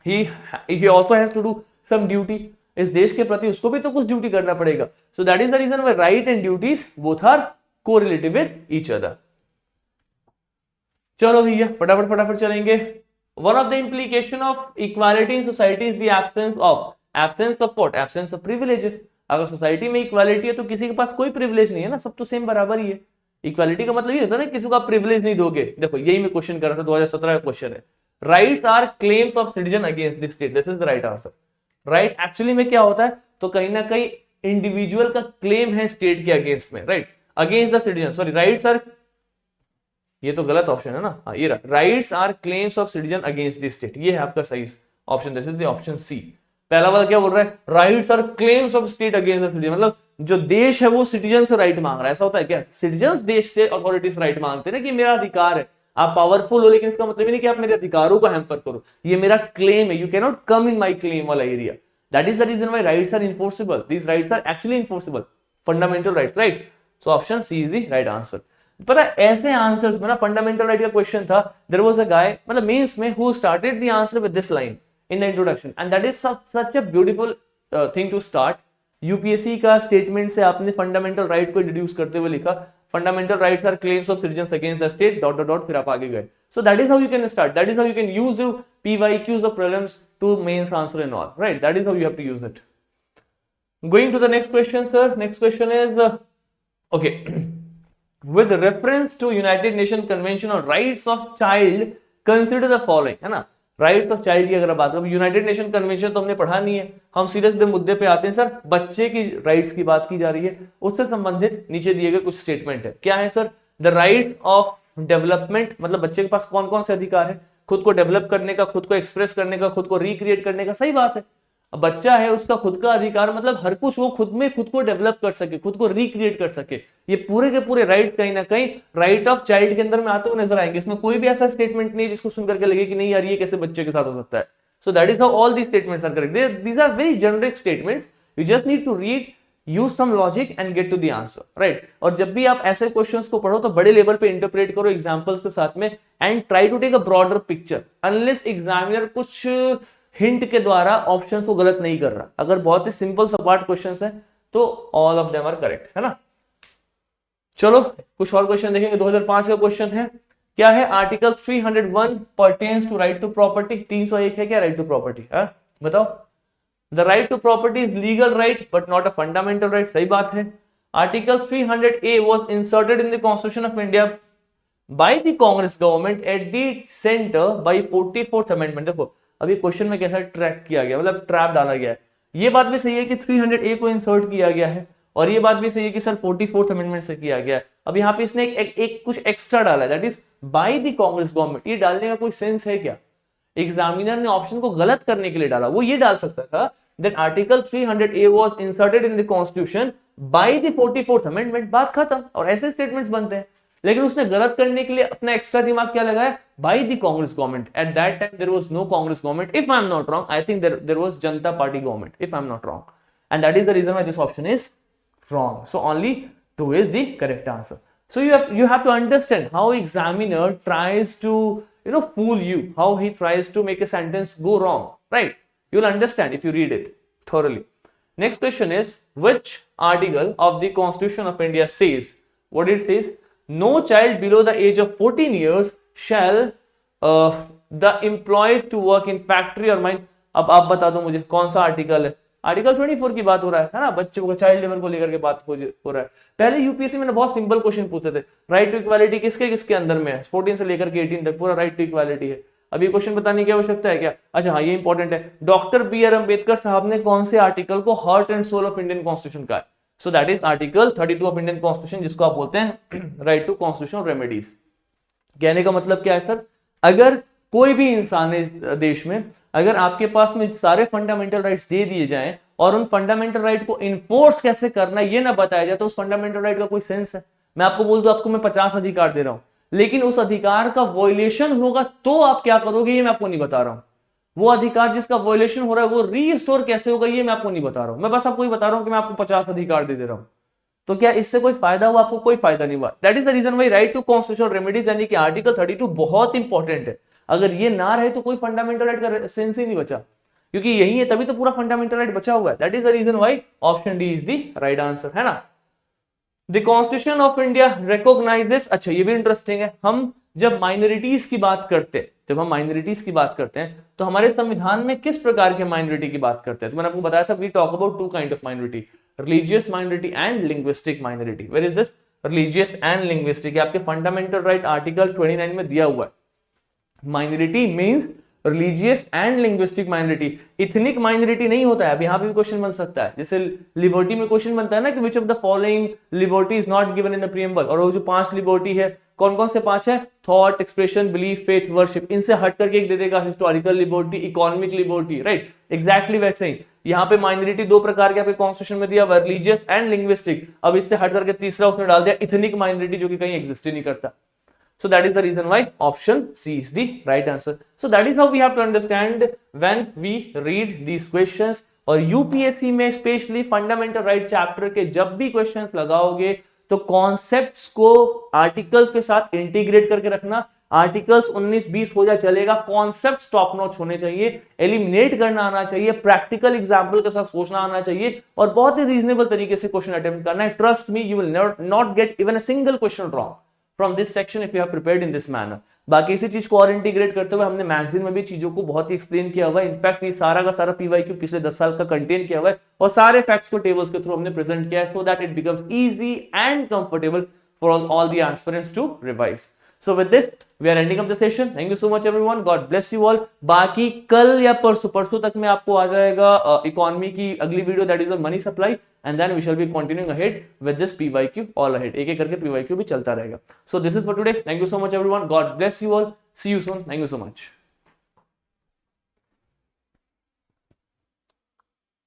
he also has to do some duty। इस देश के प्रति उसको भी तो कुछ ड्यूटी करना पड़ेगा। So that is the reason why right and duties both are correlative with each other. चलो भैया फटाफट फटाफट चलेंगे। One of the implication of equality in society is the absence of what? Absence of privileges. अगर society में equality है तो किसी के पास कोई प्रिविलेज नहीं है ना, सब तो सेम बराबर ही है। इक्वालिटी का मतलब ये होता है ना किसी को आप प्रिविलेज नहीं दोगे। देखो यही मैं क्वेश्चन कर रहा था, 2017 का क्वेश्चन है। Rights are claims of citizen against the state, this is the right answer. Right actually में क्या होता है, तो कहीं ना कहीं इंडिविजुअल का क्लेम है स्टेट के अगेंस्ट में। Right, against the citizen, sorry rights are, ये तो गलत ऑप्शन है ना, हाँ ये रहा, rights are claims of citizen against the state, ये है आपका सही option, this is the option C. पहला वाला क्या बोल रहा है, rights are claims of state against the citizen, मतलब जो देश है वो सिटीजन से राइट मांग रहा है। ऐसा होता है क्या? सिटीजन देश से अथॉरिटीज राइट मांगते हैं ना कि मेरा अधिकार है, आप पावरफुल हो, लेकिन इसका मतलब ही नहीं कि आप मेरे अधिकारों को हैम्पर करो, ये मेरा क्लेम है, you can not come in my claim वाला area. That is the reason why rights are enforceable, these rights are actually enforceable, fundamental rights. Right, so option C is the right answer. पता है ऐसे answers में ना, fundamental right का question था, there was a guy मतलब mains में who started the answer with this line in the introduction, and that is such a beautiful thing to start. UPSC का स्टेटमेंट से आपने फंडामेंटल राइट को introduce करते हुए लिखा, fundamental rights are claims of citizens against the state dot dot dot, फिर आप आगे गए। So that is how you can start, that is how you can use the PYQs of prelims to mains answer and all, right? That is how you have to use it. Going to the next question, sir. Next question is okay. With reference to United Nations Convention on Rights of Child, consider the following, है ना? Rights of child की अगर बात करें, United nation convention तो हमने पढ़ा नहीं है, हम सीधे सीधे मुद्दे पे आते हैं सर। बच्चे की राइट्स की बात की जा रही है, उससे संबंधित नीचे दिए गए कुछ स्टेटमेंट है। क्या है sir? The rights of development, मतलब बच्चे के पास कौन कौन से अधिकार है? खुद को डेवलप करने का, खुद को एक्सप्रेस करने का, खुद को रिक्रिएट करने का। सही बात है, अब बच्चा है उसका खुद का अधिकार, मतलब हर कुछ वो खुद में खुद को डेवलप कर सके, खुद को रिक्रिएट कर सके। ये पूरे के पूरे राइट्स कहीं ना कहीं राइट ऑफ चाइल्ड के अंदर में आते हुए नजर आएंगे। इसमें कोई भी ऐसा स्टेटमेंट नहीं है जिसको सुनकर के लगे कि नहीं यार ये कैसे बच्चे के साथ हो सकता है। So that is how all these statements are correct, these are very generic statements, you just need to read, use some logic and get to the answer, right. और जब भी आप ऐसे क्वेश्चंस को पढ़ो तो बड़े लेवल पे इंटरप्रेट करो एग्जांपल्स के साथ में, and try to take a broader picture, unless examiner कुछ हिंट के द्वारा ऑप्शंस को गलत नहीं कर रहा। अगर बहुत ही सिंपल सपाट क्वेश्चंस है तो all of them are correct, है ना। चलो कुछ और क्वेश्चन देखेंगे। 2005 का क्वेश्चन है, क्या है? Article 301 pertains to right to property. 301 है क्या राइट टू प्रॉपर्टी? बताओ। The right to property is legal right but not a fundamental right. सही बात है। Article 300A was inserted in the Constitution of India by the Congress government at the center by 44th Amendment. देखो अभी question में कैसा track किया गया, मतलब ट्रैप डाला गया है। ये बात भी सही है कि 300A को इंसर्ट किया गया है, और ये बात भी सही है कि सर 44th अमेंडमेंट से किया गया है। अब यहाँ पे इसने एक कुछ एक्स्ट्रा डाला है, that is bye the Congress government. ये डालने का कोई सेंस है क्या? एग्जामिनर ने ऑप्शन को गलत करने के लिए डाला। वो ये डाल सकता था that article 300A was inserted in the constitution by the 44th amendment, बात खत्म। और ऐसे स्टेटमेंट्स बनते हैं, लेकिन उसने गलत करने के लिए अपना एक्स्ट्रा दिमाग क्या लगाया? By the Congress government. At that time there was no Congress government, if I am not wrong. I think there was Janata Party government, if I am not wrong, and that is the reason why this option is wrong. So only 2 is the correct answer. So you have to understand how examiner tries to fool you, how he tries to make a sentence go wrong, right? You'll understand if you read it thoroughly. Next question is, which article of the Constitution of India says, what it says, no child below the age of 14 years shall the employed to work in factory or mine. अब आप बता दो मुझे कौन सा article है? Article 24 की बात हो रहा है ना, बच्चों को चाइल्ड लेबर को लेकर के बात हो रहा है। पहले यूपीएससी में बहुत सिंपल क्वेश्चन पूछते थे, राइट टू इक्वालिटी किसके किसके अंदर में है? 14 से लेकर के 18 तक पूरा राइट टू इक्वालिटी है। अब ये क्वेश्चन बताने की आवश्यकता है क्या? अच्छा हाँ, ये इंपॉर्टेंट है। डॉक्टर बी आर अम्बेडकर साहब ने कौन से आर्टिकल को heart and soul of Indian constitution का है? So that is article 32 of Indian constitution, जिसको आप बोलते हैं राइट टू कॉन्स्टिट्यूशनल रेमेडीज। कहने का मतलब क्या है सर? अगर कोई भी इंसान है इस देश में, अगर आपके पास में सारे फंडामेंटल राइट्स दे दिए जाएं और उन फंडामेंटल राइट को इन्फोर्स कैसे करना ये ना बताया जाए, तो उस फंडामेंटल राइट का कोई सेंस है? मैं आपको बोल दूं आपको मैं 50 अधिकार दे रहा हूं, लेकिन उस अधिकार का वॉयलेशन होगा तो आप क्या करोगे ये मैं आपको नहीं बता रहा हूं। वो अधिकार जिसका वॉयलेशन हो रहा है वो रीस्टोर कैसे होगा ये मैं आपको नहीं बता रहा हूं। मैं बस आपको ये बता रहा हूं कि मैं आपको 50 अधिकार दे रहा हूं, तो क्या इससे कोई फायदा हुआ? आपको कोई फायदा नहीं हुआ। That is the reason why right to constitutional remedies यानी कि आर्टिकल 32 बहुत इंपॉर्टेंट है। अगर ये ना रहे तो कोई फंडामेंटल राइट का सेंस ही नहीं बचा, क्योंकि यही है तभी तो पूरा फंडामेंटल राइट बचा हुआ है। That is the reason why option D is the right answer, है ना। The constitution of India recognizes, अच्छा ये भी इंटरेस्टिंग है, हम जब माइनॉरिटीज की बात करते हैं, जब हम माइनॉरिटीज की बात करते हैं तो हमारे संविधान में किस प्रकार के माइनॉरिटी की बात करते हैं? तो मैंने आपको बताया था we talk about 2 kind of minority, religious minority and linguistic minority. Where is this? Religious and linguistic, आपके फंडामेंटल राइट आर्टिकल 29 में दिया हुआ है। Minority means religious and linguistic minority, ethnic minority नहीं होता है। अब यहाँ पे भी क्वेश्चन बन सकता है, जैसे लिबर्टी में क्वेश्चन बनता है ना कि which of the following liberty is not given in the preamble, और वो जो 5 लिबर्टी है कौन कौन से 5 है? Thought, expression, belief, faith, worship. इनसे हट करके एक दे देगा historical liberty, economic liberty, right. Exactly वैसे ही यहाँ पे माइनॉरिटी 2 प्रकार के आपके कॉन्स्टिट्यूशन में दिया हुआ, रिलीजियस एंड लिंग्विस्टिक। अब इससे हट करके तीसरा उसने डाल दिया इथनिक माइनॉरिटी, जो कि कहीं एग्जिस्ट ही नहीं करता। So that is the reason why option C is the right answer. So that is how we have to understand when we read these questions. और यूपीएससी में स्पेशली फंडामेंटल राइट चैप्टर के जब भी questions लगाओगे तो concepts को articles के साथ इंटीग्रेट करके रखना। आर्टिकल्स 19-20 हो जाए चलेगा, कॉन्सेप्ट्स टॉप नॉच होने चाहिए, एलिमिनेट करना आना चाहिए, प्रैक्टिकल एग्जाम्पल के साथ सोचना आना चाहिए, और बहुत ही रीजनेबल तरीके से क्वेश्चन अटेम्प्ट करना है। Trust me, you will not get even a single question wrong from this section if you have prepared in this manner. बाकी इसी चीज को और इंटीग्रेट करते हुए हमने मैगजीन में भी चीजों को बहुत ही एक्सप्लेन किया हुआ है। इनफैक्ट ये सारा का सारा पीवाईक्यू पिछले 10 साल का कंटेन किया हुआ है और सारे फैक्ट्स को टेबल्स के थ्रू हमने प्रेजेंट किया है, so that it becomes easy and comfortable for all the aspirants to revise. So with this, we are ending up the session. Thank you so much everyone. God bless you all. बाकी कल या परसों तक में आपको आ जाएगा economy की अगली video, that is the money supply, and then we shall be continuing ahead with this PYQ all ahead. एक एक करके पीवाईक्यू भी चलता रहेगा। So this is for today. Thank you so much everyone. God bless you all. See you soon. Thank you so much.